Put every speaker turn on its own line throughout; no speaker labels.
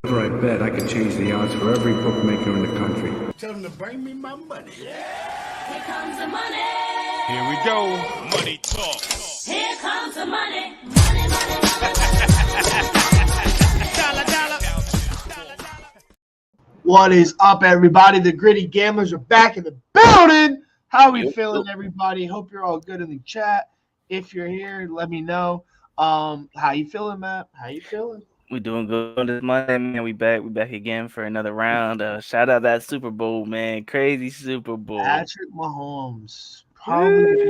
I bet I could change the odds for every bookmaker in the country.
Tell them to bring me my money.
Here comes the money.
Here we go. Money talk.
Here comes the money. Money, money,
Dollar.
What is up, everybody? The Gritty Gamblers are back in the building. How are we feeling, everybody? Hope you're all good in the chat. If you're here, let me know. How you feeling, Matt? How you feeling?
We doing good this Monday, man. We back again for another round. Shout out that Super Bowl, man. Crazy Super Bowl.
Patrick Mahomes. Probably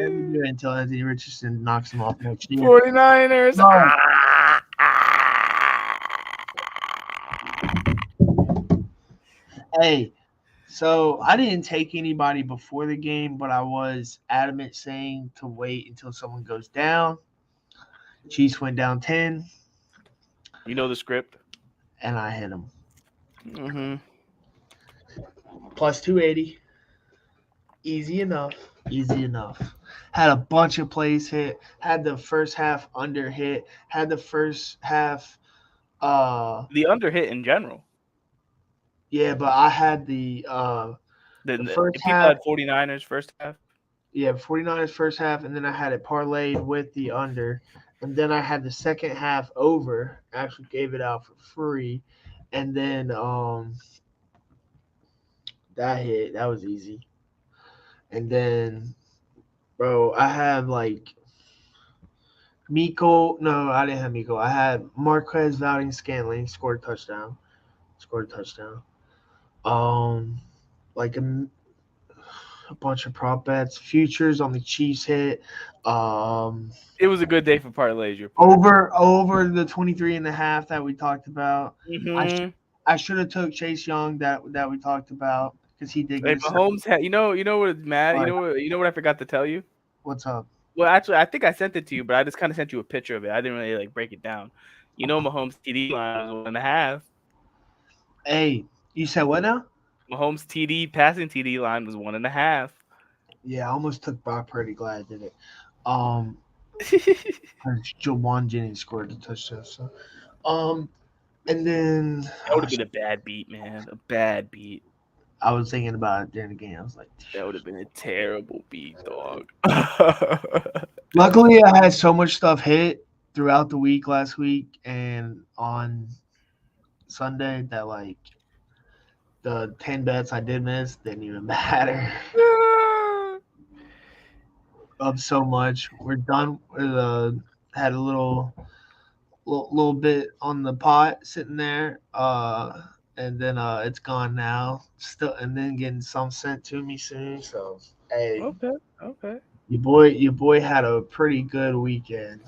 every year until Anthony Richardson knocks him off next year.
49ers.
Hey, so I didn't take anybody before the game, but I was adamant saying to wait until someone goes down. Chiefs went down 10.
You know the script.
And I hit him.
Mm-hmm.
Plus 280. Easy enough. Had a bunch of plays hit. Had the first half under hit. Had the first half.
The under hit in general.
Yeah, but I had the first half.
Had 49ers first half.
Yeah, 49ers first half, and then I had it parlayed with the under. And then I had the second half over. Actually gave it out for free. And then that hit. That was easy. And then, bro, I have like Miko. No, I didn't have Miko. I had Marquez Valdes-Scantling scored a touchdown. Like a bunch of prop bets. Futures on the Chiefs hit.
It was a good day for parlays.
Over the 23.5 that we talked about.
Mm-hmm.
I should have took Chase Young that we talked about because he did.
Hey, Mahomes had. You know what, Matt? You know what I forgot to tell you.
What's up?
Well, actually, I think I sent it to you, but I just kind of sent you a picture of it. I didn't really break it down. You know, Mahomes' TD line was 1.5.
Hey, you said what now?
Mahomes' passing TD line was 1.5.
Yeah, I almost took Brock Purdy. Glad I did it. Jawan Jennings scored the touchdown. So, and then
that would have been a bad beat, man. A bad beat.
I was thinking about it during the game. I was like,
that would have been a terrible beat, dog.
Luckily, I had so much stuff hit throughout the week last week and on Sunday that the 10 bets I did miss didn't even matter. Up so much. We're done with had a little bit on the pot sitting there. And then it's gone now. Still, and then getting some sent to me soon. So hey,
okay.
Your boy had a pretty good weekend.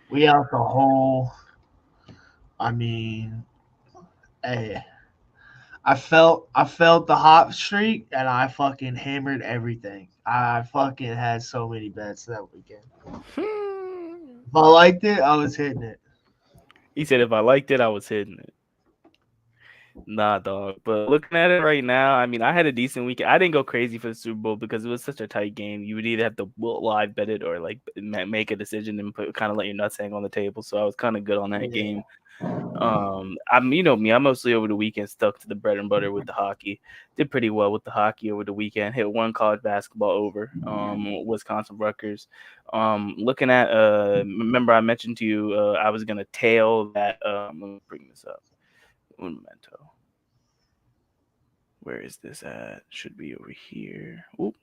We out the hole. I mean, hey, I felt the hot streak, and I fucking hammered everything. I fucking had so many bets that weekend. If I liked it, I was hitting it.
He said if I liked it, I was hitting it. Nah, dog. But looking at it right now, I mean, I had a decent weekend. I didn't go crazy for the Super Bowl because it was such a tight game. You would either have to live bet it or make a decision and kind of let your nuts hang on the table. So I was kind of good on that game. You know me, I'm mostly over the weekend stuck to the bread and butter with the hockey. Did pretty well with the hockey over the weekend. Hit one college basketball over, Wisconsin Rutgers. Looking at remember I mentioned to you I was gonna tail that. Let me bring this up. Un momento. Where is this at? Should be over here. Oop.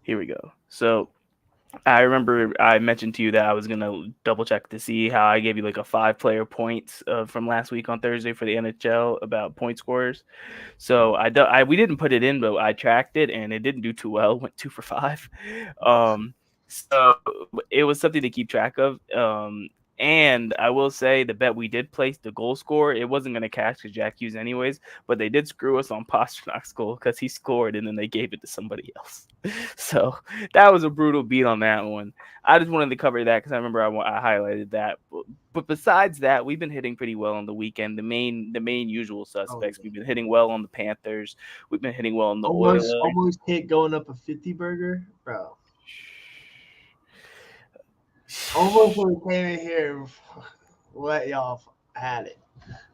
Here we go. So I remember I mentioned to you that I was gonna double check to see how I gave you a 5-player points from last week on Thursday for the NHL about point scorers. So we didn't put it in, but I tracked it and it didn't do too well. Went 2 for 5. So it was something to keep track of. And I will say the bet we did place the goal score, it wasn't going to cash because Jack Hughes anyways, but they did screw us on Pasternak's goal because he scored and then they gave it to somebody else. So that was a brutal beat on that one. I just wanted to cover that because I remember I highlighted that. But besides that, we've been hitting pretty well on the weekend. The main usual suspects. We've been hitting well on the Panthers. We've been hitting well on the Oilers.
Almost hit going up a 50 burger, bro. Almost when we came in here, let y'all had it.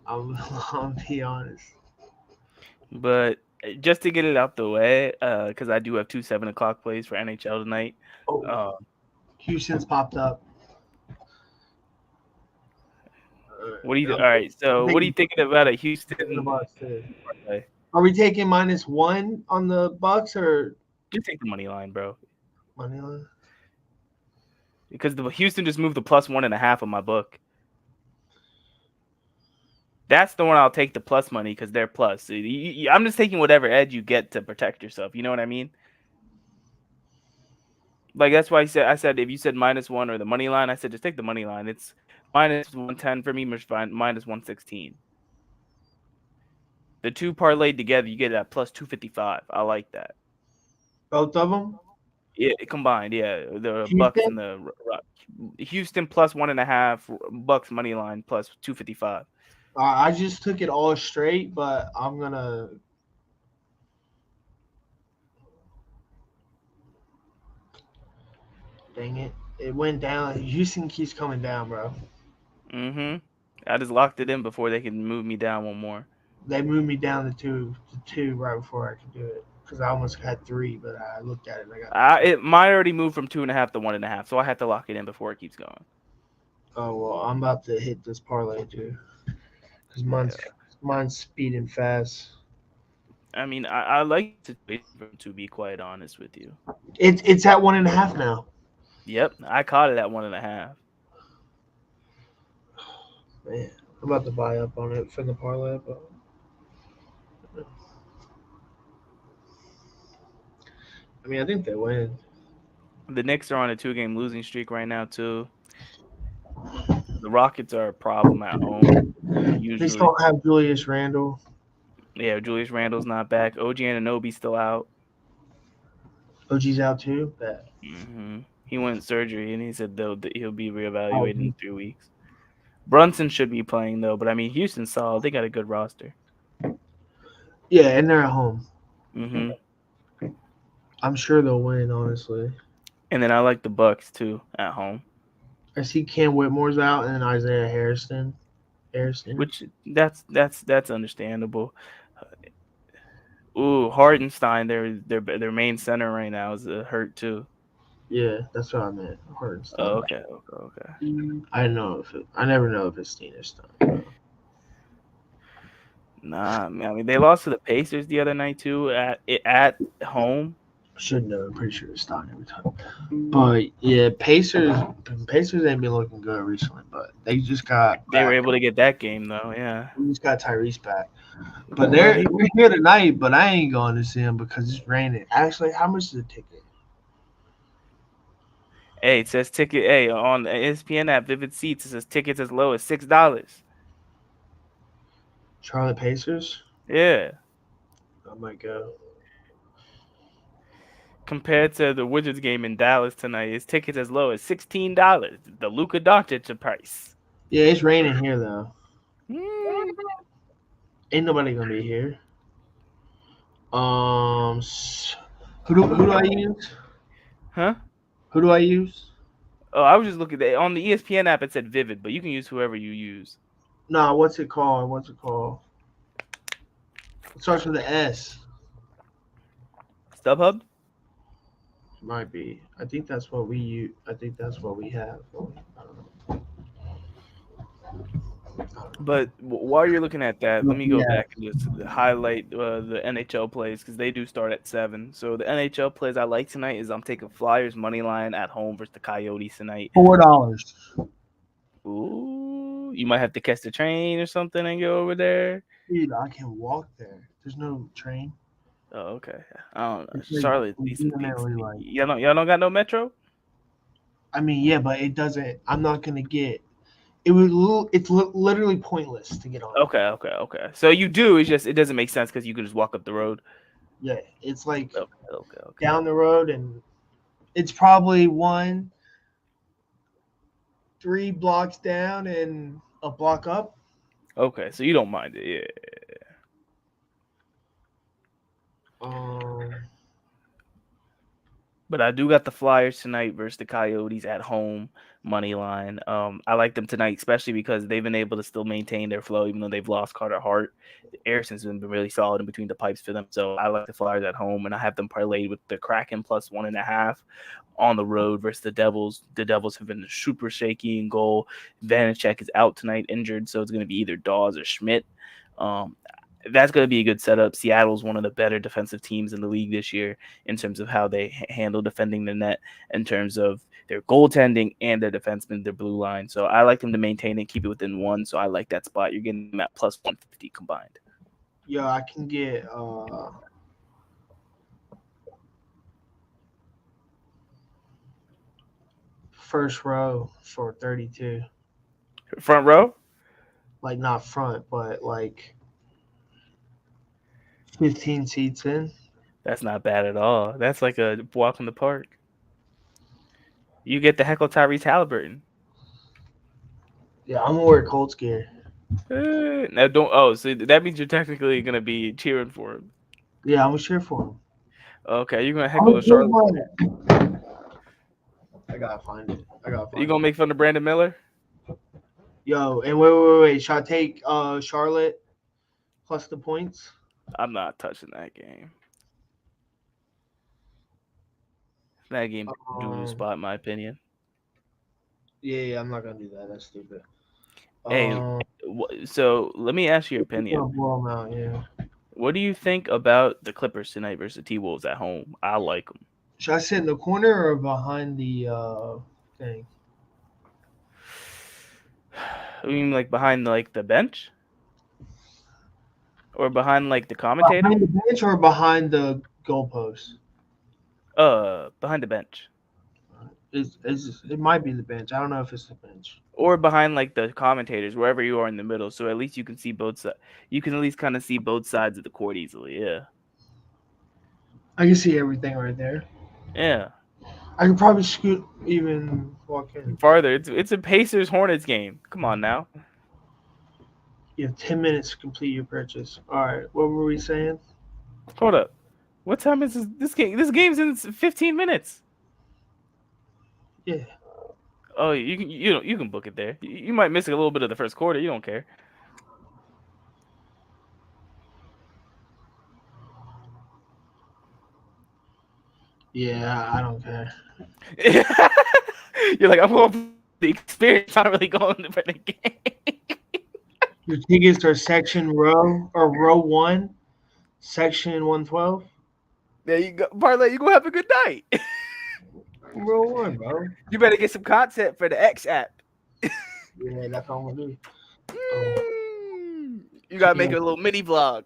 I'll be honest.
But just to get it out the way, because I do have 2 7 o'clock plays for NHL tonight.
Oh,
Uh,
Houston's popped up.
what do you? All right. So what are you thinking about a Houston?
The Bucks too.
play?
Are we taking -1 on the Bucks or
Just take the money line, bro.
money line?
Because the Houston just moved the +1.5 on my book. That's the one I'll take the plus money because they're plus. I'm just taking whatever edge you get to protect yourself. You know what I mean? Like that's why I said if you said -1 or the money line, I said just take the money line. It's -110 for me, -116. The two parlayed together, you get that +255. I like that.
Both of them?
Yeah, combined. Yeah, the
Houston?
Bucks and the Houston +1.5, Bucks money line +255.
I just took it all straight, but I'm gonna. Dang it! It went down. Houston keeps coming down, bro.
I just locked it in before they can move me down one more.
They moved me down to two right before I could do it because I almost had 3, but I looked at it and I got.
Mine already moved from 2.5 to 1.5, so I had to lock it in before it keeps going.
Oh well, I'm about to hit this parlay too, because mine's speeding fast.
I mean, I like to wait for him, to be quite honest with you.
It's at 1.5 now.
Yep, I caught it at 1.5.
Man, I'm about to buy up on it for the parlay, but I mean, I think they win.
The Knicks are on a 2-game losing streak right now too. The Rockets are a problem at home.
They
Usually,
still have Julius Randle.
yeah, Julius Randle's not back. OG Anunoby's still out.
OG's out too. Bet.
He went surgery, and he said he'll be reevaluated in 3 weeks. Brunson should be playing though, but I mean, Houston's solid. They got a good roster.
Yeah, and they're at home.
Mm-hmm.
I'm sure they'll win, honestly.
And then I like the Bucks too at home.
I see Cam Whitmore's out and Isaiah Harrison.
Which that's understandable. Hardenstein, their main center right now is hurt too.
Yeah, that's what I meant. Hardenstein.
Oh, okay.
I never know if it's Steen or Stein.
Nah, I mean they lost to the Pacers the other night too at home.
Should know. I'm pretty sure it's Stein every time. But yeah, Pacers ain't been looking good recently, but they just got.
They were able to get that game though. Yeah.
We just got Tyrese back. But we're here tonight, but I ain't going to see him because it's raining. Actually, how much is the ticket?
Hey, it says ticket. Hey, on the ESPN app, Vivid Seats, it says tickets as low as $6.
Charlotte Pacers?
Yeah.
I might go.
Compared to the Wizards game in Dallas tonight, it's tickets as low as $16. The Luka Doncic price.
Yeah, it's raining here though. Ain't nobody gonna be here. Who do I use?
Huh?
Who do I use?
Oh, I was just looking at on the ESPN app. It said Vivid, but you can use whoever you use.
No, what's it called? It starts with an S.
StubHub?
Might be. I think that's what we use. I think that's what we have. I don't know.
But while you're looking at that, let me go back and just highlight the NHL plays because they do start at 7. So the NHL plays I like tonight is I'm taking Flyers money line at home versus the Coyotes tonight.
$4.
Ooh, you might have to catch the train or something and go over there.
Dude, I can walk there. There's no train.
Oh, okay. I don't know.
It's
Charlotte,
like,
y'all don't got no metro?
I mean, yeah, but it doesn't. I'm not gonna get. It's literally pointless to get on.
Okay. So you do. It's just it doesn't make sense because you can just walk up the road.
Yeah, it's like
Okay.
down the road, and it's probably 3 blocks down and a block up.
Okay, so you don't mind it, yeah. But I do got the Flyers tonight versus the Coyotes at home. money line. I like them tonight, especially because they've been able to still maintain their flow, even though they've lost Carter Hart. Arison's been really solid in between the pipes for them. So I like the Flyers at home, and I have them parlayed with the Kraken plus 1.5 on the road versus the Devils. The Devils have been super shaky in goal. Vanacek is out tonight, injured, so it's going to be either Dawes or Schmidt. That's going to be a good setup. Seattle's one of the better defensive teams in the league this year in terms of how they handle defending the net, in terms of their goaltending and their defensemen, their blue line. So I like them to maintain and keep it within one. So I like that spot. You're getting them at plus 150 combined.
Yeah, I can get first row for 32.
Front row?
Like not front, but like 15 seats in.
That's not bad at all. That's like a walk in the park. You get the heckle Tyrese Halliburton.
Yeah, I'm gonna wear Colts gear.
Now don't. Oh, so that means you're technically gonna be cheering for him.
Yeah, I'm gonna cheer for him.
Okay, you're gonna heckle Charlotte.
I gotta find it.
You gonna make fun of Brandon Miller?
Yo, and wait. Should I take Charlotte plus the points?
I'm not touching that game. That game doo spot, in my opinion.
Yeah, I'm not gonna do that. That's stupid.
Hey, so let me ask your opinion.
Blow 'em out, yeah.
What do you think about the Clippers tonight versus the T-Wolves at home? I like them.
Should I sit in the corner or behind the thing?
I mean, like behind like the bench, or behind like the commentator?
Behind the bench or behind the goalpost?
Behind the bench.
It might be the bench. I don't know if it's the bench.
Or behind like the commentators, wherever you are in the middle, so at least you can see both sides. You can at least kind of see both sides of the court easily. Yeah.
I can see everything right there.
Yeah.
I could probably scoot even walk in.
Farther. It's a Pacers Hornets game. Come on now.
You have 10 minutes to complete your purchase. All right. What were we saying?
Hold up. What time is this game? This game's in 15 minutes.
Yeah.
Oh, you can book it there. You might miss a little bit of the first quarter. You don't care.
Yeah, I don't care.
You're like, I'm going for the experience. I'm not really going for the game.
Your tickets are section row or row 1, section 112.
There you go, Parlay. You gonna have a good night.
Row 1, bro.
You better get some content for the X app.
Yeah, that's all I'm gonna do.
You gotta make a little mini vlog.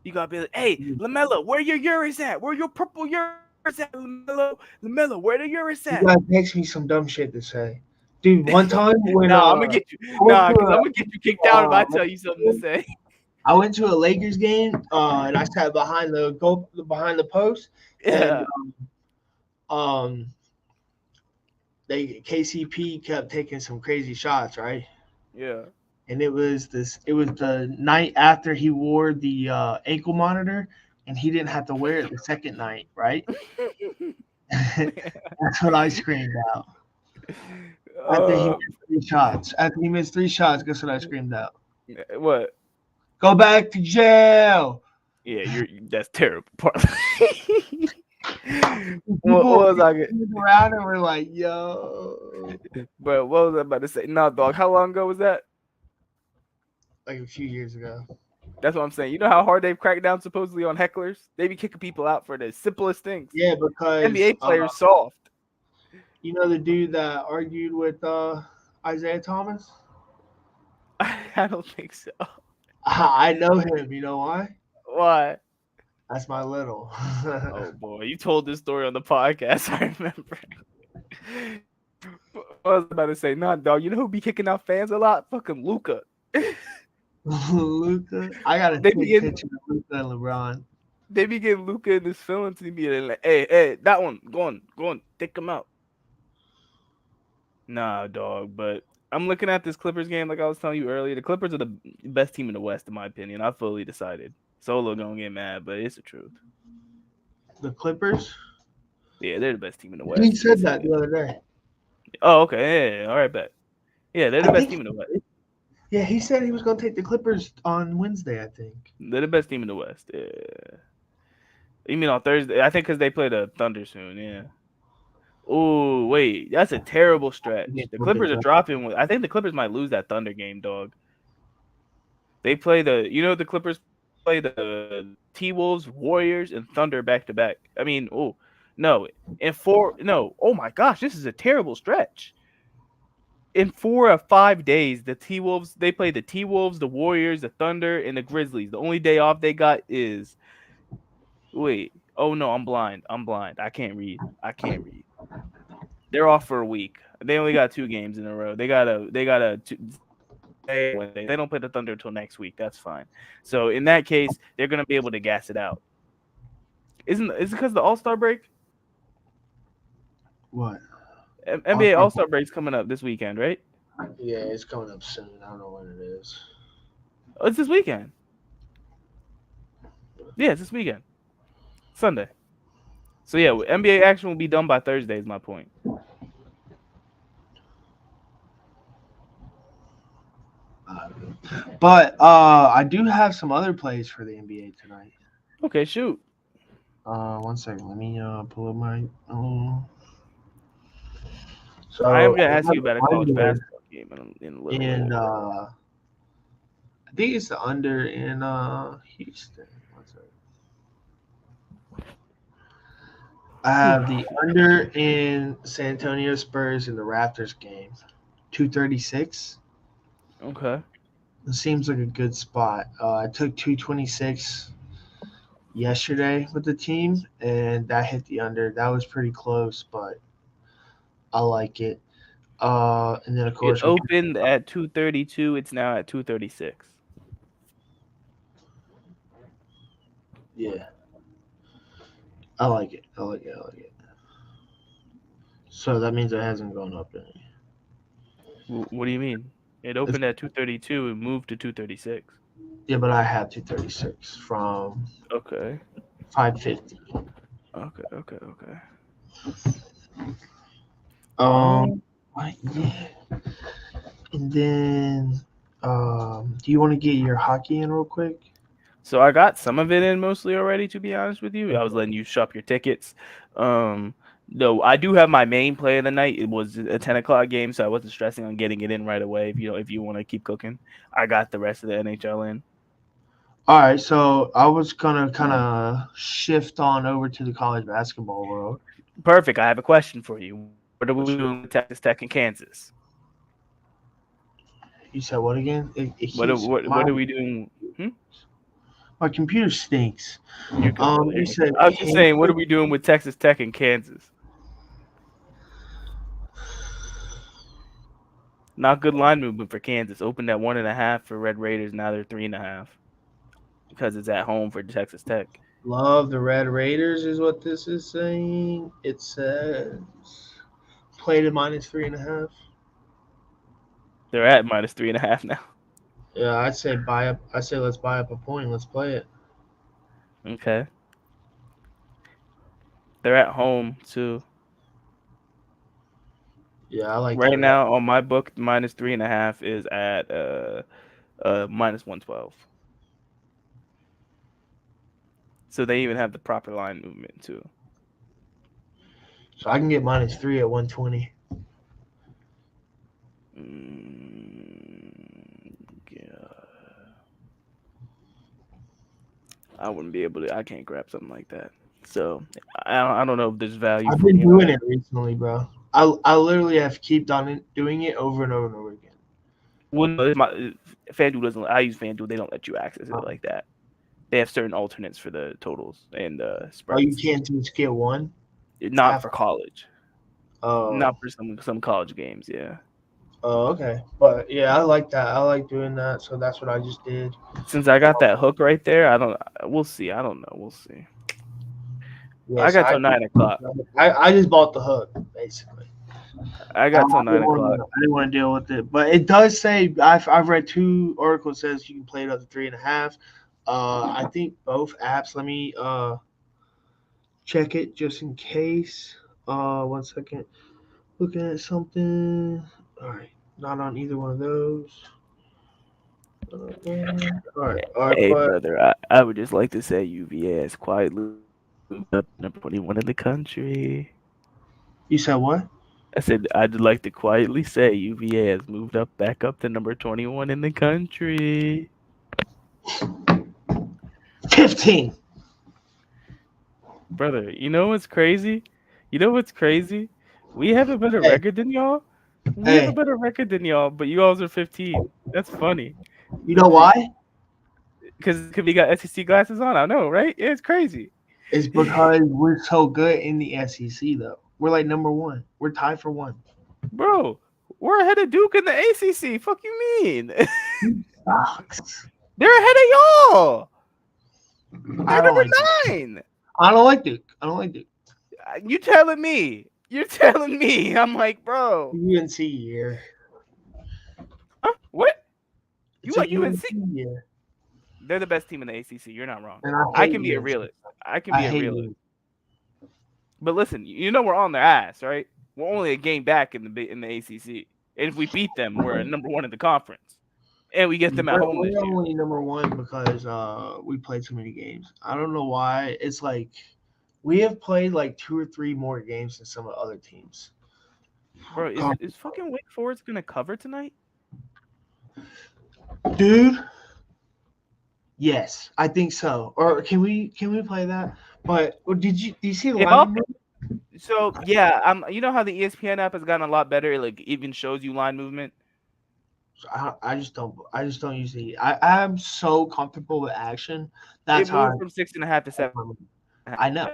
You gotta be like, hey, LaMelo, where your Uris at? Where your purple Uris at, LaMelo, where the Uris at?
You gotta text me some dumb shit to say. Dude, one time when
I'm gonna get you. Nah, because I'm gonna get you kicked out if I tell you something to say.
I went to a Lakers game, and I sat behind the post.
Yeah.
And, KCP kept taking some crazy shots, right?
Yeah.
And it was the night after he wore the ankle monitor, and he didn't have to wear it the second night, right? That's what I screamed out. After he missed 3 shots, guess what I screamed out?
What?
Go back to jail.
Yeah, that's terrible. What was I getting
around and we're like, yo.
But what was I about to say? No, dog. How long ago was that?
Like a few years ago.
That's what I'm saying. You know how hard they've cracked down supposedly on hecklers? They be kicking people out for the simplest things.
Yeah, because
NBA players soft.
You know the dude that argued with Isaiah Thomas?
I don't think so.
I know him. You know why?
Why?
That's my little.
Oh boy, you told this story on the podcast. I remember. I was about to say, nah, dog. You know who be kicking out fans a lot? Fucking Luka.
Luka. I gotta take a picture of Luka and LeBron.
They be getting Luka in his feelings and be like, hey, that one, go on, take him out. Nah, dog, but I'm looking at this Clippers game like I was telling you earlier. The Clippers are the best team in the West, in my opinion. I fully decided. Solo don't get mad, but it's the truth.
The Clippers?
Yeah, they're the best team in the West.
He said that the other day.
Oh, okay. Yeah. All right, bet. Yeah, they're the
I
best
think.
team in the West.
Yeah, he said he was going to take the Clippers on Wednesday. I think.
They're the best team in the West. Yeah. You mean on Thursday? I think because they play the Thunder soon. Yeah. Oh, wait. That's a terrible stretch. The Clippers are dropping. I think the Clippers might lose that Thunder game, dog. They play the Clippers play the T-Wolves, Warriors, and Thunder back to back. I mean, oh, no. Oh my gosh, this is a terrible stretch. In 4 or 5 days, the T-Wolves, they play the T-Wolves, the Warriors, the Thunder, and the Grizzlies. The only day off they got is, wait. Oh no, I'm blind. I can't read. They're off for a week. They only got 2 games in a row. They got a they don't play the Thunder until next week. That's fine. So in that case, they're gonna be able to gas it out. Is it because the All-Star break?
What?
NBA All-Star break's coming up this weekend, right?
Yeah, it's coming up soon. I don't know when it is.
Oh, it's this weekend. Yeah, it's this weekend. Sunday. So yeah, NBA action will be done by Thursday. Is my point.
But I do have some other plays for the NBA tonight.
Okay, shoot.
1 second. Let me pull up my. So
I am gonna ask you about a college
under
basketball game in a little
in
bit.
I think it's the under in Houston. 1 second. I have the under in San Antonio Spurs in the Raptors game, 236.
Okay.
It seems like a good spot. I took 226 yesterday with the team, and that hit the under. That was pretty close, but I like it. And then of course
It opened at 232. It's now at 236.
Yeah, I like it. So that means it hasn't gone up any.
What do you mean? It opened at 232 and moved to 236.
Yeah, but I have 236 from
Okay.
550.
Okay.
Yeah. And then, do you want to get your hockey in real quick?
So I got some of it in mostly already, to be honest with you. I was letting you shop your tickets. No, I do have my main play of the night. It was a 10 o'clock game, so I wasn't stressing on getting it in right away. If you want to keep cooking, I got the rest of the NHL in.
All right, so I was gonna kind of shift on over to the college basketball world.
Perfect. I have a question for you. What are we doing with Texas Tech and Kansas?
You said what again?
What are we doing?
My computer stinks.
You
said
I was just saying, what are we doing with Texas Tech and Kansas? Not good line movement for Kansas. Opened at 1.5 for Red Raiders. Now they're 3.5 because it's at home for Texas Tech.
Love the Red Raiders is what this is saying. It says play to -3.5.
They're at -3.5 now.
Yeah, I'd say buy up. I say let's buy up a point. Let's play it.
Okay. They're at home too.
Yeah, I like
right
that.
now on my book. -3.5 is at -112. So they even have the proper line movement too.
So I can get -3 at 120.
Yeah. I wouldn't be able to. I can't grab something like that. So I don't know if there's value.
I've been doing it recently, bro. I literally have kept on doing it over and over and over again.
Well, FanDuel doesn't. I use FanDuel. They don't let you access it like that. They have certain alternates for the totals and spreads.
Oh, you can't just get one?
Not for college.
Oh.
Not for some college games. Yeah.
Oh, okay. But yeah, I like that. I like doing that. So that's what I just did.
Since I got that hook right there, we'll see. I don't know. We'll see. Yeah, I got till 9 o'clock.
I just bought the hook, basically.
I got till 9 o'clock.
I didn't want to deal with it, but it does say I've read 2 articles that says you can play it up to 3.5. I think both apps. Let me check it just in case. 1 second. Looking at something. All right, not on either one of those. All right,
Hey,
but
brother, I would just like to say UVA has quietly moved up to number 21 in the country.
you said what?
I said I'd like to quietly say UVA has moved up back up to number 21 in the country.
15.
Brother, you know what's crazy? You know what's crazy? We have a better
Hey.
record than y'all. We have
Hey.
a better record than y'all, but you all are 15. That's funny.
You know why?
Because we got SEC glasses on. I know, right? Yeah, it's crazy.
It's because we're so good in the SEC, though. We're like number one. We're tied for one.
Bro, we're ahead of Duke in the ACC. Fuck you mean?
Sucks.
They're ahead of y'all.
I
They're
don't
number
like Duke.
9.
I don't like Duke. I don't like Duke.
You telling me? You're telling me? I'm like, bro.
UNC year.
Huh? What? You
It's
like
a
UNC?
year.
They're the best team in the ACC. You're not wrong.
And
I
hate
can be a
UNC.
realist. I can
I
be a
hate
realist.
UNC.
But listen, you know we're on their ass, right? We're only a game back in the ACC, and if we beat them, we're number 1 in the conference, and we get them at home this
We're
year.
only number one because we played too many games. I don't know why. It's like we have played like 2 or 3 more games than some of the other teams.
Bro, is fucking Wake Forest gonna cover tonight?
Dude. Yes, I think so. Or can we play that? But did you see the
If
line?
I'll-
number?
So yeah, you know how the ESPN app has gotten a lot better. It, like, even shows you line movement.
I just don't usually. I'm so comfortable with action. That's
It
how
moved from 6.5 to 7.
I know.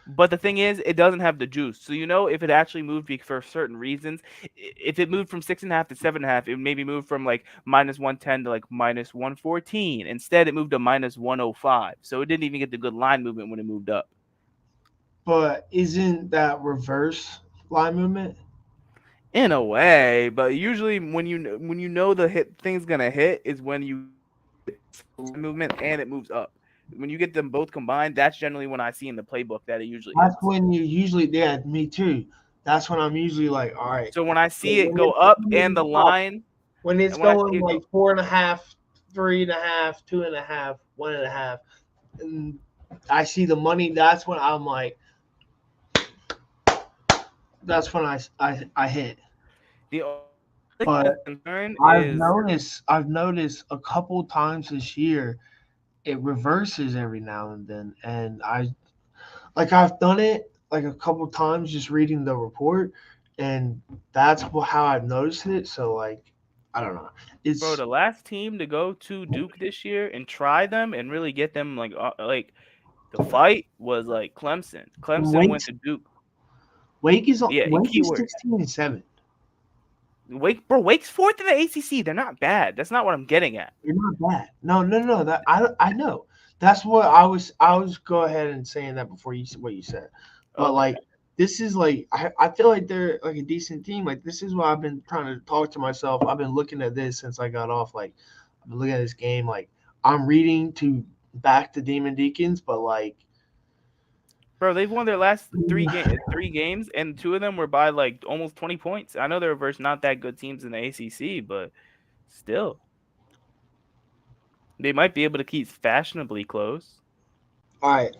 But the thing is, it doesn't have the juice. So you know, if it actually moved for certain reasons, if it moved from 6.5 to 7.5, it maybe moved from like -110 to like -114. Instead, it moved to -105. So it didn't even get the good line movement when it moved up.
But isn't that reverse line movement?
In a way, but usually when you know the thing's gonna hit is when you line movement and it moves up. When you get them both combined, that's generally when I see in the playbook that it usually
That's
hits.
when you usually. Yeah, me too. That's when I'm usually like, all right.
So when I see it go up and the line,
When it's
and when I
going
see it
like 4.5, 3.5, 2.5, 1.5, and I see the money, that's when I'm like, that's when I hit.
the
But
concern
I've
is
noticed a couple times this year it reverses every now and then, and I've done it like a couple times just reading the report, and that's how I've noticed it. So like, I don't know. It's
bro, the last team to go to Duke this year and try them and really get them like the fight was like Clemson. Clemson went to Duke.
Wake is
Yeah,
Wake is
keyword.
16-7.
Wake's 4th in the ACC. They're not bad. That's not what I'm getting at.
You're not bad. No. That I know. That's what I was go ahead and saying that before you what you said. But
Okay.
like this is like I feel like they're like a decent team. Like this is what I've been trying to talk to myself. I've been looking at this since I got off. Like I've been looking at this game. Like I'm reading to back the Demon Deacons, but like
Bro, they've won their last 3 games, and 2 of them were by like almost 20 points. I know they're versus not that good teams in the ACC, but still, they might be able to keep fashionably close.
all right.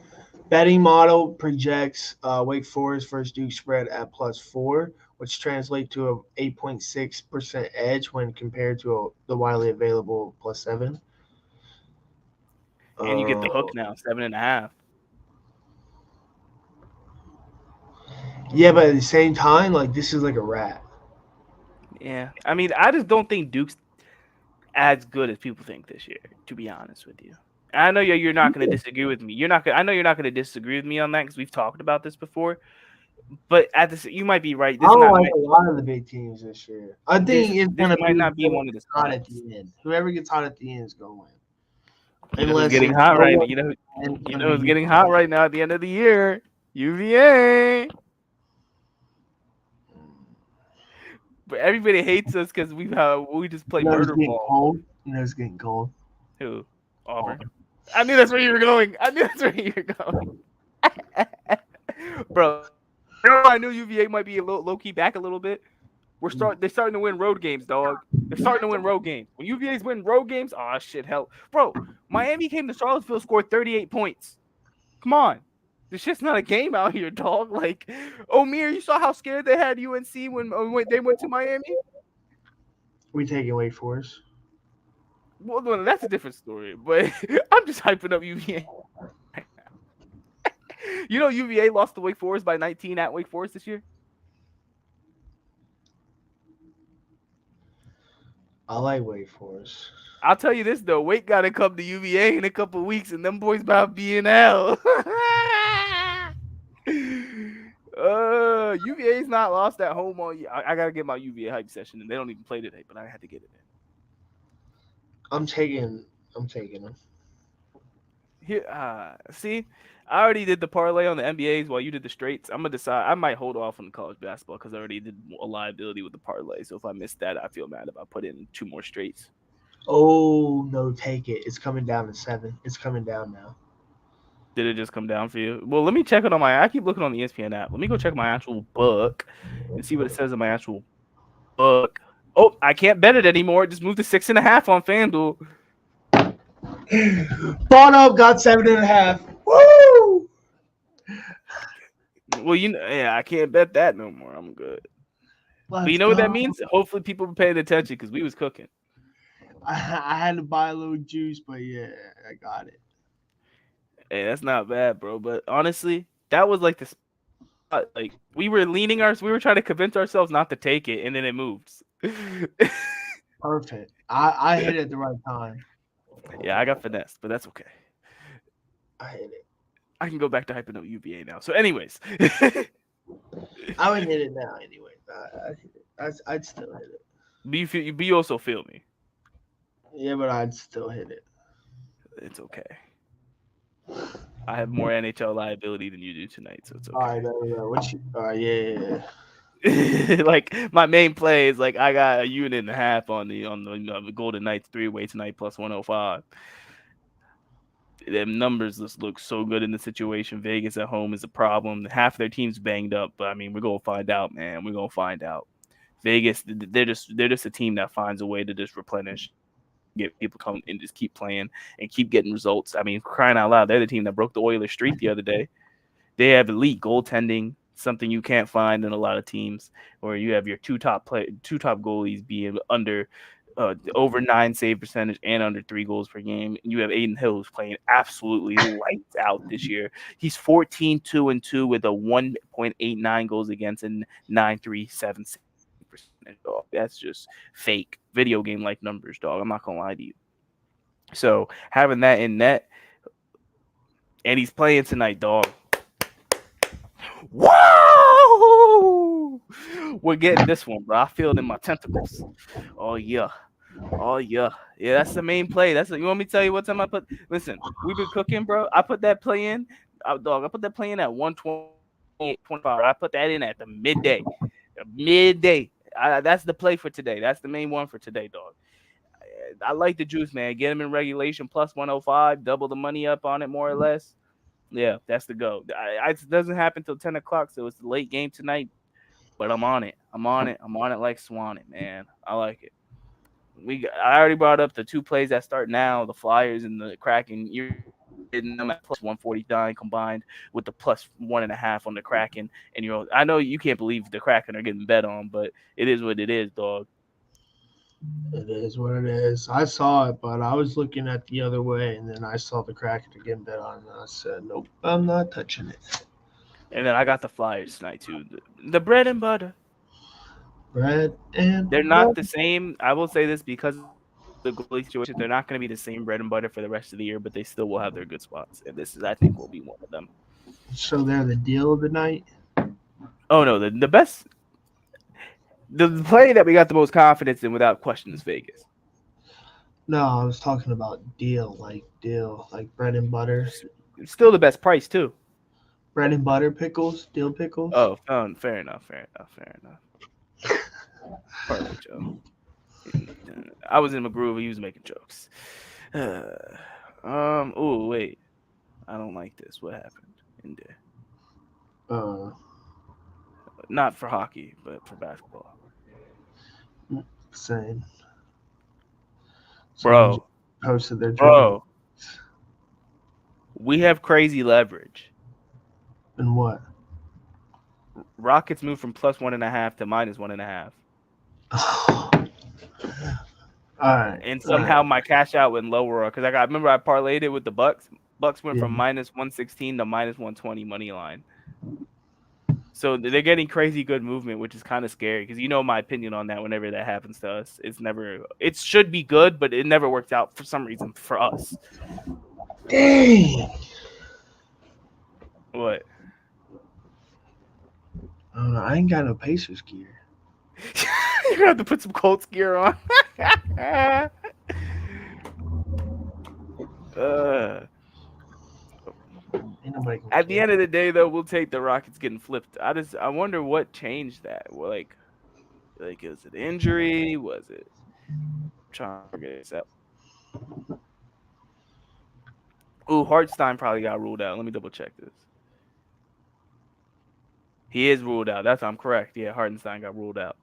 Betting model projects Wake Forest versus Duke spread at +4, which translates to a 8.6% edge when compared to the widely available +7.
And you get the hook now, 7.5.
Yeah, but at the same time, like this is like a rat.
Yeah, I mean, I just don't think Duke's as good as people think this year. To be honest with you, I know you're not going to disagree with me. I know you're not going to disagree with me on that because we've talked about this before. But you might be right.
I don't like a lot of the big teams this year. I think it's
this
gonna
might not be one of the
hot at
spots.
the end. Whoever gets hot at the end is gonna win.
You know who's getting hot right now? You know who's getting hot right now at the end of the year? UVA. But everybody hates us because we just play murder ball.
Cold. You know it's getting cold.
Who? Auburn. I knew that's where you were going. Bro, You know, I knew UVA might be a little low key back a little bit. They're starting to win road games, dog. They're starting to win road games. When UVA's win road games, oh shit, hell, bro. Miami came to Charlottesville, scored 38 points. Come on, this shit's not a game out here, dog. Like, Omir, you saw how scared they had UNC when they went to Miami.
We taking Wake Forest.
Well, no, that's a different story. But I'm just hyping up UVA. You know, UVA lost to Wake Forest by 19 at Wake Forest this year.
I like Wake Forest.
I'll tell you this though, Wake got to come to UVA in a couple of weeks, and them boys about to be in hell. UVA's not lost at home all year. I gotta get my UVA hype session, and they don't even play today, but I had to get it in.
I'm taking them.
Here, see, I already did the parlay on the NBAs while you did the straights. I'm gonna decide. I might hold off on the college basketball because I already did a liability with the parlay. So if I missed that, I feel mad if I put in 2 more straights.
Oh no, take it. It's coming down to 7. It's coming down now.
Did it just come down for you? Well, let me check it on I keep looking on the ESPN app. Let me go check my actual book and see what it says in my actual book. Oh, I can't bet it anymore. It just moved to 6.5 on FanDuel.
Bono got 7.5. Woo!
Well, yeah, I can't bet that no more. I'm good. But you know what that means? Hopefully people were paying attention because we was cooking.
I had to buy a little juice, but yeah, I got it.
Hey, that's not bad, bro. But honestly, that was like the spot. Like we were trying to convince ourselves not to take it, and then it moves.
Perfect. I hit it at the right time.
Yeah, I got finessed, but that's okay.
I hit it.
I can go back to hyping up UVA now. So, anyways,
I would hit it now anyway. I'd hit it. I'd still hit it.
But you also feel me.
Yeah, but I'd still hit it.
It's okay. I have more NHL liability than you do tonight, so it's okay.
All right, what you? Yeah.
Like my main play is like I got a unit and a half on the Golden Knights 3-way tonight plus 105. Them numbers just look so good in the situation. Vegas at home is a problem. Half of their team's banged up, but I mean we're gonna find out, man. We're gonna find out. Vegas, they're just a team that finds a way to just replenish, get people come and just keep playing and keep getting results. I mean, crying out loud, they're the team that broke the Oilers streak the other day. They have elite goaltending, something you can't find in a lot of teams, where you have your two top goalies being under over 9 save percentage and under 3 goals per game. And you have Aiden Hill who's playing absolutely lights out this year. He's 14-2-2 with a 1.89 goals against and 9.37 percentage. Dog. That's just fake video game like numbers, dog. I'm not gonna lie to you. So having that in net, and he's playing tonight, dog. Whoa! We're getting this one, bro. I feel it in my tentacles. Oh yeah. Yeah, that's the main play. You want me to tell you what time I put? Listen, we've been cooking, bro. I put that play in, dog. I put that play in at 1:20.25. I put that in at the midday. That's the play for today. That's the main one for today, dog. I like the juice, man. Get him in regulation plus 105, double the money up on it, more or less. Yeah, that's the go. It doesn't happen till 10 o'clock, so it's the late game tonight. But I'm on it. I'm on it like Swanee, man. I like it. I already brought up the 2 plays that start now, the Flyers and the Kraken. You're getting them at plus 149 combined with the plus 1.5 on the Kraken. And I know you can't believe the Kraken are getting bet on, but it is what it is, dog.
It is what it is. I saw it, but I was looking at the other way, and then I saw the Kraken getting bet on, and I said, nope, I'm not touching it.
And then I got the Flyers tonight, too. The bread and butter. They're not the same. I will say this because of the goalie situation. They're not going to be the same bread and butter for the rest of the year, but they still will have their good spots. And this I think, will be one of them.
So they're the deal of the night?
Oh, no. The best. The play that we got the most confidence in without question is Vegas.
No, I was talking about deal like bread and butter.
It's still the best price, too.
Bread and butter pickles, dill pickles.
Oh, fair enough. Perfect, Joe. I was in my groove. He was making jokes. Oh wait, I don't like this. What happened in there? Not for hockey, but for basketball.
Same.
Bro.
Someone posted their
Bro. We have crazy leverage.
And what?
Rockets moved from +1.5 to -1.5.
All right.
And somehow my cash out went lower because I remember I parlayed it with the Bucks. Bucks went from -116 to -120 money line. So they're getting crazy good movement, which is kind of scary because you know my opinion on that. Whenever that happens to us, it should be good, but it never works out for some reason for us.
Dang.
What?
I don't know. I ain't got no Pacers gear.
You're gonna have to put some Colts gear on.
Ain't nobody gonna
At the
care.
end of the day, though, we'll take the Rockets getting flipped. I wonder what changed that. Well, like, is it injury? Was it? I'm trying to figure this out. Ooh, Hartenstein probably got ruled out. Let me double check this. He is ruled out. I'm correct. Yeah, Hartenstein got ruled out.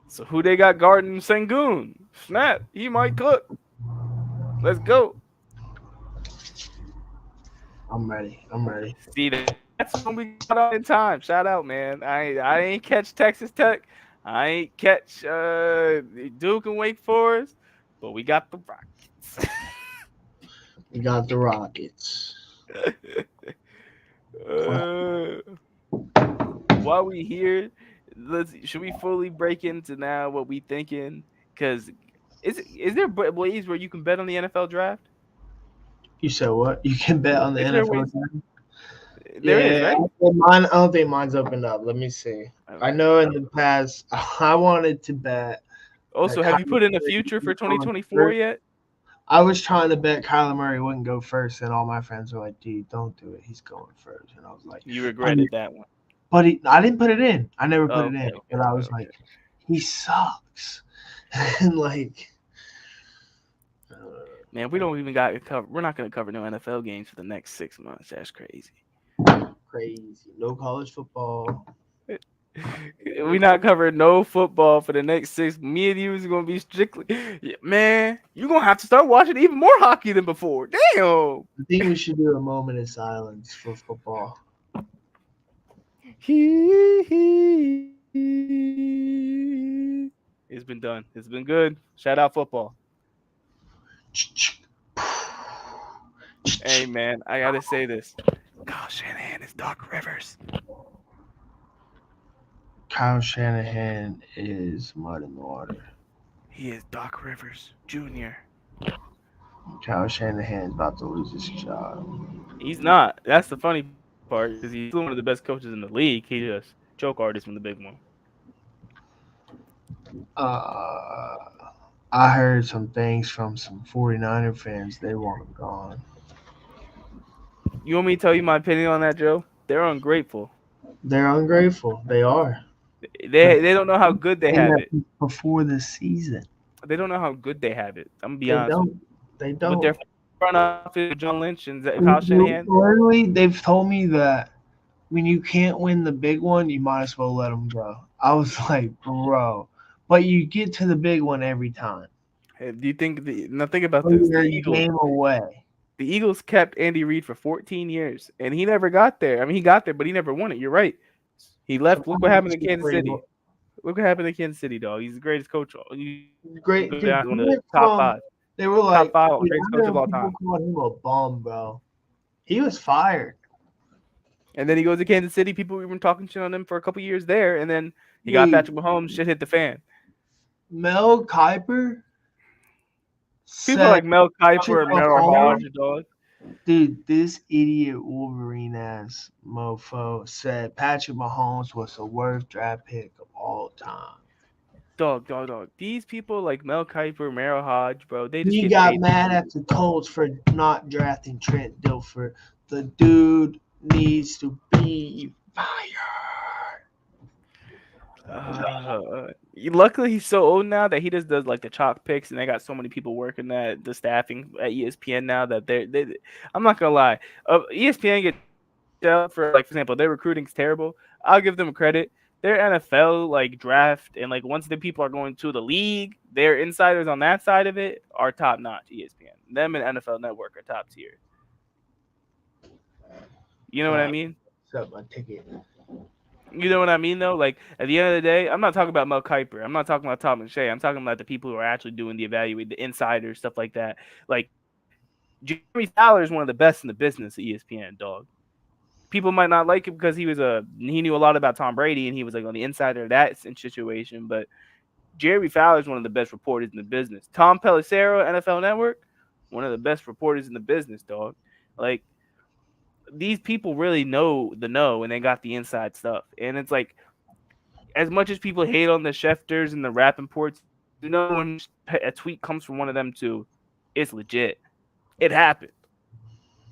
So who they got guarding Sengun? Snap. He might cook. Let's go.
I'm ready.
See, that's when we got out in time. Shout out, man. I ain't catch Texas Tech. I ain't catch Duke and Wake Forest, but we got the Rockets.
We got the Rockets.
While we here, should we fully break into now what we thinking? Because is there ways where you can bet on the NFL draft?
You said what? You can bet on the
Is there
NFL
ways-
draft?
There is, right?
I don't think mine's opened up. Let me see. I know in the past I wanted to bet.
Also, have you put in a future for 2024 yet?
I was trying to bet Kyler Murray wouldn't go first, and all my friends were like, "Dude, don't do it. He's going first." And I was like,
You regretted that one.
But I didn't put it in. I never put it in.
Okay,
But I was like, he sucks. And like,
Man, we don't even got to cover. We're not going to cover no NFL games for the next 6 months. That's crazy.
crazy. No college football.
We not covering no football for the next 6. Me and you is going to be strictly. Yeah, man, you're going to have to start watching even more hockey than before. Damn.
I think we should do a moment of silence for football.
It's been done. It's been good. Shout out football. Hey, man, I got to say this. Kyle Shanahan is Doc Rivers.
Kyle Shanahan is mud in the water.
He is Doc Rivers Jr.
Kyle Shanahan's about to lose his job.
He's not. That's the funny part because he's one of the best coaches in the league. He just choke artist from the big one.
I heard some things from some 49er fans. They want him gone.
You want me to tell you my opinion on that, Joe? They're ungrateful.
They're ungrateful. They are.
They don't know how good they have it.
Before the season.
They don't know how good they have it. I'm gonna be
They
honest.
don't. They don't.
With their front office, John Lynch and Kyle Shanahan.
Literally, they've told me that when you can't win the big one, you might as well let them go. I was like, bro, but you get to the big one every time.
Hey, do you think now think about this?
You're a game away.
The Eagles kept Andy Reid for 14 years, and he never got there. I mean, he got there, but he never won it. You're right. He left. Look what happened in Kansas City. Look what happened in Kansas City, dog. He's the greatest coach.
Great.
Dude, one of the top 5.
They were like,
top 5 greatest coach of all time.
Called him a bum, bro. He was fired.
And then he goes to Kansas City. People were even talking shit on him for a couple years there, and then he got Patrick Mahomes. Shit hit the fan.
Mel Kiper.
People like Mel Kiper and Merrill Hodge, dog.
Dude, this idiot Wolverine ass mofo said Patrick Mahomes was the worst draft pick of all time.
Dog. These people like Mel Kiper, Merrill Hodge, bro. They just
he got mad at the Colts for not drafting Trent Dilfer. The dude needs to be fired.
Luckily, he's so old now that he just does like the chalk picks, and they got so many people working at the staffing at ESPN now that they I'm not gonna lie, ESPN gets for example, their recruiting's terrible. I'll give them credit. Their NFL draft and once the people are going to the league, their insiders on that side of it are top notch. ESPN, them and NFL Network are top tier. You know what I mean?
Set my ticket.
You know what I mean, though? At the end of the day, I'm not talking about Mel Kiper. I'm not talking about Tom McShay. I'm talking about the people who are actually doing the evaluate, the insiders, stuff like that. Jeremy Fowler is one of the best in the business at ESPN, dog. People might not like him because he knew a lot about Tom Brady and he was on the insider of that situation. But Jeremy Fowler is one of the best reporters in the business. Tom Pelissero, NFL Network, one of the best reporters in the business, dog. These people really know and they got the inside stuff. And it's as much as people hate on the Schefters and the Rappaports, when a tweet comes from one of them too, it's legit. It happened.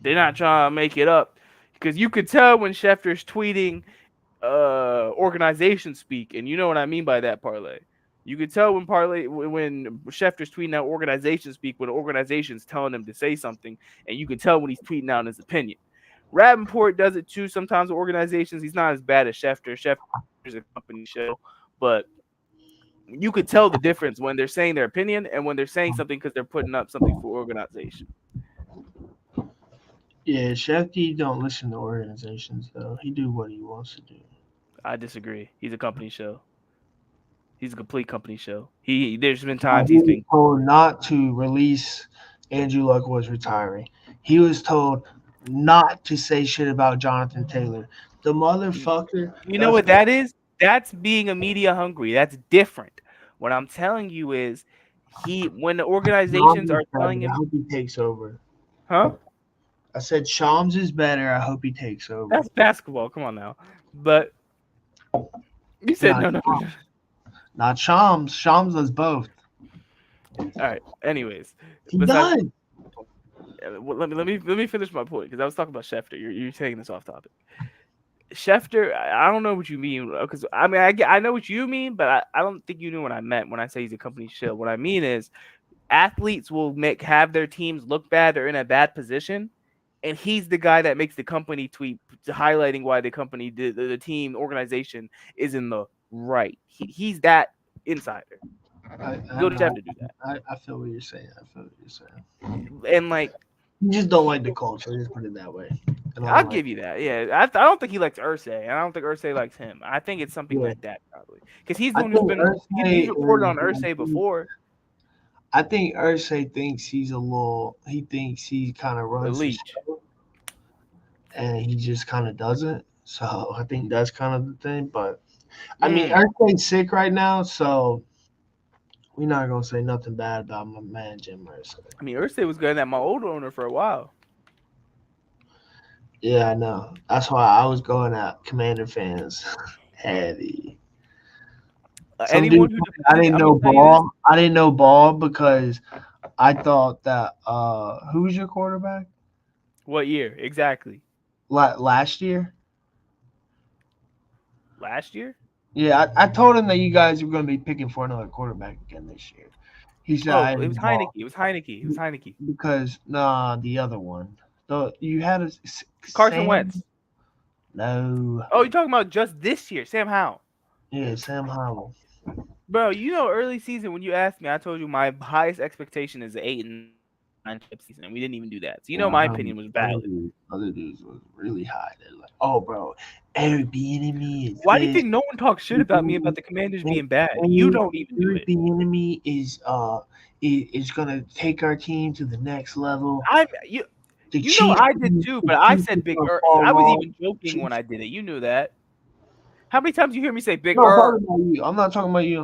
They're not trying to make it up. Because you could tell when Schefter's tweeting organization speak, and you know what I mean by that, Parlay. You could tell when Schefter's tweeting out organization speak, when the organization's telling him to say something, and you can tell when he's tweeting out his opinion. Rappaport does it too sometimes with organizations. He's not as bad as Schefter. Schefter's a company show, but you could tell the difference when they're saying their opinion and when they're saying something because they're putting up something for organization.
Yeah, Shefty don't listen to organizations though. He do what he wants to do.
I disagree. He's a company show. He's a complete company show. There's been times he's been
told not to release Andrew Luck was retiring. He was told not to say shit about Jonathan Taylor. The motherfucker.
You know what that is? That's being a media hungry. That's different. What I'm telling you is when the organizations are telling him,
I hope he takes over.
Huh?
I said Shams is better. I hope he takes over.
That's basketball. Come on now. But you said no.
Not Shams. Shams does both.
All right. Anyways,
he does.
Let me finish my point because I was talking about Schefter. You're taking this off topic. Schefter, I don't know what you mean because I know what you mean, but I don't think you knew what I meant when I say he's a company shill. What I mean is athletes will have their teams look bad or in a bad position, and he's the guy that makes the company tweet highlighting why the company, the team organization is in the right. He's that insider. Go to Schefter to do that.
I feel what you're saying.
And
you just don't like the culture. Just put it that way.
I'll give you that. Yeah, I don't think he likes Irsay, and I don't think Irsay likes him. I think it's something like that probably because he's the one who's been he's reported on Irsay before.
I think Irsay thinks he's he thinks he kind of runs the show, and he just kind of doesn't. So I think that's kind of the thing. But I mean, Irsay's sick right now, so we're not gonna say nothing bad about my man Jim Irsay.
I mean, Irsay was good at my old owner for a while.
Yeah, I know. That's why I was going at Commander fans heavy. I didn't know Ball. I didn't know Ball because I thought that who was your quarterback?
What year exactly?
Last year.
Last year?
Yeah, I told him that you guys were going to be picking for another quarterback again this year. He said,
it was Heineke. It was Heineke.
Because the other one. You had
Carson Wentz.
No.
Oh, you're talking about just this year, Sam Howell.
Yeah, Sam Howell.
Bro, early season when you asked me, I told you my highest expectation is an 8 and 9 chip season, and we didn't even do that. So my opinion was valid.
Other dudes was really high. They're like, oh, bro, Eric Bieniemy is.
Why do you think no one talks shit about me about the Commanders being bad? You don't even do it.
Eric Bieniemy is gonna take our team to the next level.
I did too, but I said Big Earl. I was even joking when I did it. You knew that. How many times you hear me say Big Earl?
I'm not talking about you.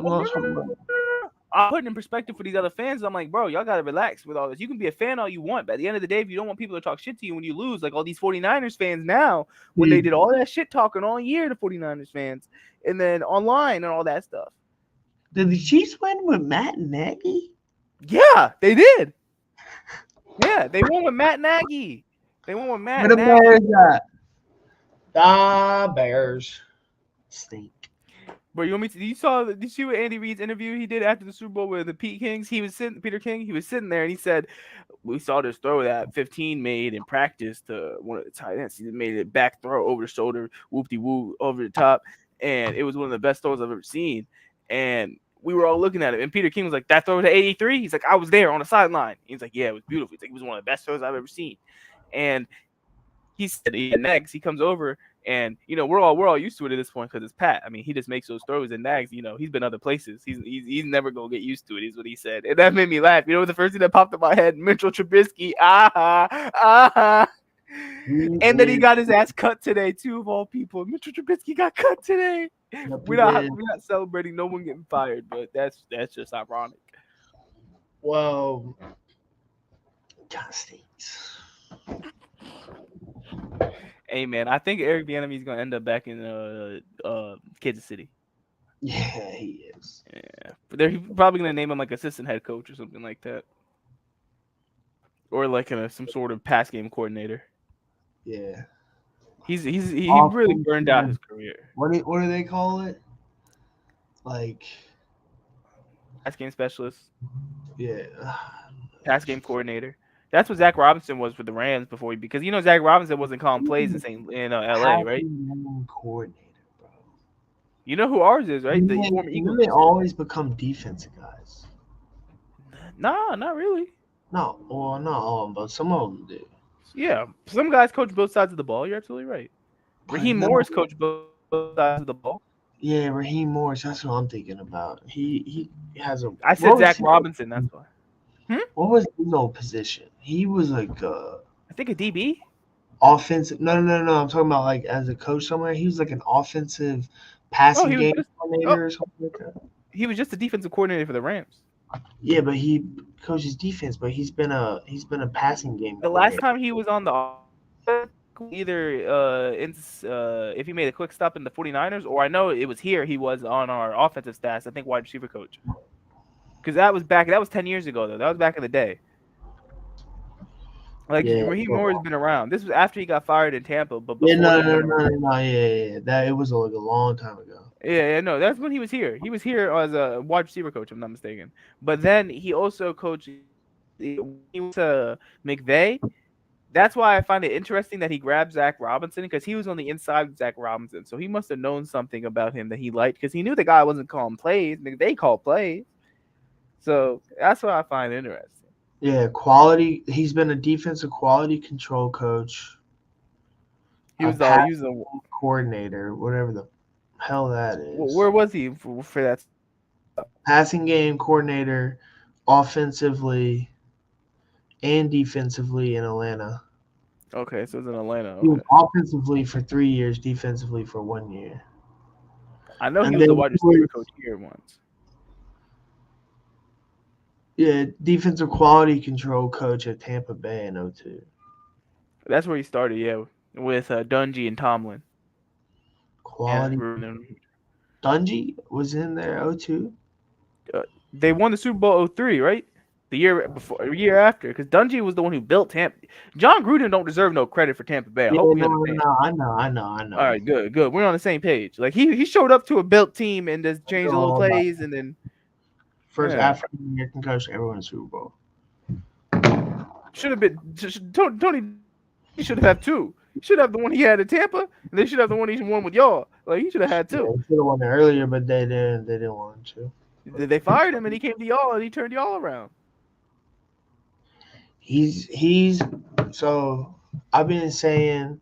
I'm putting in perspective for these other fans. I'm like, bro, y'all got to relax with all this. You can be a fan all you want, but at the end of the day, if you don't want people to talk shit to you when you lose, like all these 49ers fans now, when they did all that shit talking all year, the 49ers fans, and then online and all that stuff.
Did the Chiefs win with Matt Nagy?
Yeah, they did. Yeah, they won with Matt Nagy. Where the
Bears at? The Bears stink.
Bro, did you see what Andy Reid's interview he did after the Super Bowl with the Peter King? He was sitting there and he said, we saw this throw that 15 made in practice to one of the tight ends. He made it back throw over the shoulder, whoop-de-woo, over the top. And it was one of the best throws I've ever seen. And we were all looking at it. And Peter King was like, that throw to 83? He's like, I was there on the sideline. He's like, yeah, it was beautiful. He's like, it was one of the best throws I've ever seen. And he said, next, he comes over. And we're all used to it at this point because it's Pat. I mean, he just makes those throws and nags. He's been other places. He's never gonna get used to it. Is what he said, and that made me laugh. The first thing that popped in my head, Mitchell Trubisky, and then he got his ass cut today too. Of all people, Mitchell Trubisky got cut today. We're not celebrating no one getting fired, but that's just ironic.
Well, God stinks.
Hey man, I think Eric Bieniemy is gonna end up back in Kansas City.
Yeah, he is.
Yeah, but they're probably gonna name him like assistant head coach or something like that, or like some sort of pass game coordinator.
Yeah,
he really burned out his career.
What do they call it? Like
pass game specialist.
Yeah,
pass game coordinator. That's what Zach Robinson was for the Rams before because Zach Robinson wasn't calling plays in LA, right?
Coordinator, bro.
You know who ours is, right?
They always become defensive guys.
Nah, not really.
No, well, not all of them, but some of them do.
Yeah, some guys coach both sides of the ball. You're absolutely right. Raheem Morris coached both sides of the ball.
Yeah, Raheem Morris. That's what I'm thinking about. He has a.
I said Zach Robinson. That's why.
What was his old position? He was like
I think a DB.
Offensive. No. I'm talking about like as a coach somewhere. He was like an offensive passing game coordinator or something like that.
He was just a defensive coordinator for the Rams.
Yeah, but he coaches defense. But he's been a passing game.
The last time he was on the either if he made a quick stop in the 49ers, or I know it was here. He was on our offensive staff. I think wide receiver coach. Because that was 10 years ago, though. That was back in the day. Raheem Morris has been around. This was after he got fired in Tampa. But
no. Yeah. It was like a long time ago.
Yeah, no. That's when he was here. He was here as a wide receiver coach, if I'm not mistaken. But then he also coached. He went to McVay. That's why I find it interesting that he grabbed Zach Robinson because he was on the inside of Zach Robinson. So he must have known something about him that he liked because he knew the guy wasn't calling plays. McVay called plays. So that's what I find interesting.
Yeah, quality. He's been a defensive quality control coach.
He was a
coordinator, whatever the hell that is.
Well, where was he for that?
Passing game coordinator, offensively and defensively in Atlanta.
Okay, so it's in Atlanta. Okay.
He was offensively for 3 years, defensively for 1 year.
I know he was the wide receiver coach here once.
Yeah, defensive quality control coach at Tampa Bay in 2002.
That's where he started, yeah, with Dungy and Tomlin.
Quality. Dungy was in there 2002?
They won the Super Bowl 2003, right? The year after, because Dungy was the one who built Tampa. John Gruden don't deserve no credit for Tampa Bay.
I know.
All right, good. We're on the same page. Like he showed up to a built team and just changed a little plays, and then
first African American coach ever win a Super Bowl.
Should have been Tony. He should have had two. He should have the one he had at Tampa, and they should have the one he won with y'all. Like he should have had two.
Yeah, he should have won it earlier, but they didn't. They didn't want to.
They fired him, and he came to y'all, and he turned y'all around.
He's so I've been saying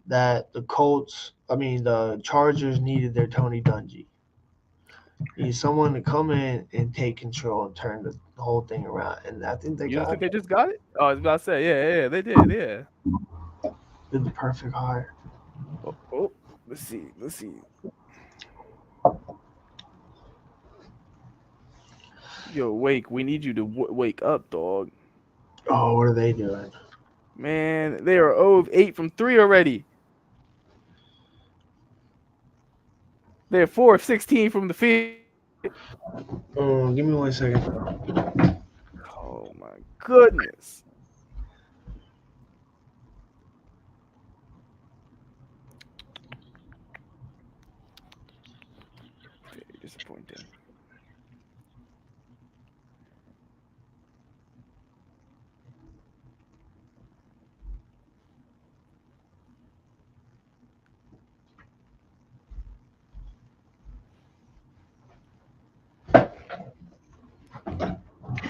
that the Chargers needed their Tony Dungy. Need someone to come in and take control and turn the whole thing around, and I think they got it.
They just got it? Oh, I was about to say, yeah, they did, yeah.
Did the perfect hire.
Oh, let's see. Yo, Wake, we need you to wake up, dog.
Oh, what are they doing?
Man, they are 0 of 8 from 3 already. They're 4 of 16 from the field.
Oh, give me 1 second.
Oh, my goodness. tempting.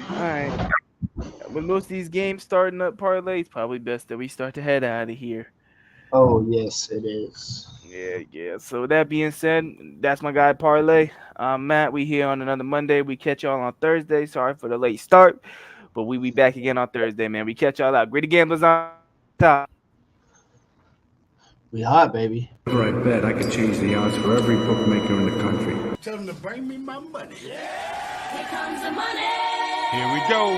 All right. With most of these games starting up parlay, it's probably best that we start to head out of here.
Oh yes, it is.
Yeah. So with that being said, that's my guy Parlay. Matt, we here on another Monday. We catch y'all on Thursday. Sorry for the late start, but we be back again on Thursday, man. We catch y'all out. Gritty Gamblers on top.
We hot, baby.
Whenever I bet, I could change the odds for every bookmaker in the country.
Tell them to bring me my money.
Here comes the money.
Here we go.